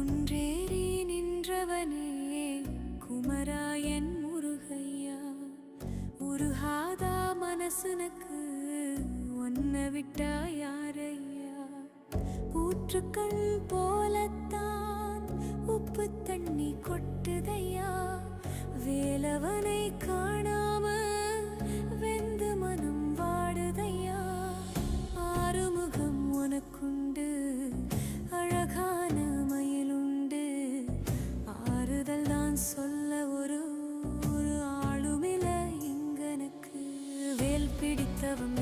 குன்றேறி நின்றவனே குமராயன் முருகையா, உருகாதா மனசுனக்கு ஒன்ன விட்டா யாரையா? ஊற்றுக்கள் போலத்தான் உப்பு தண்ணி கொட்டுதையா, வேலவனை காணாம வெந்து மனம் வாடுதையா. ஆறுமுகம் உனக்குண்டு, அழகான மயிலுண்டு, ஆறுதல் தான் சொல்ல ஒரு ஆளுமில்ல இங்கனக்கு. வேல் பிடித்தவன்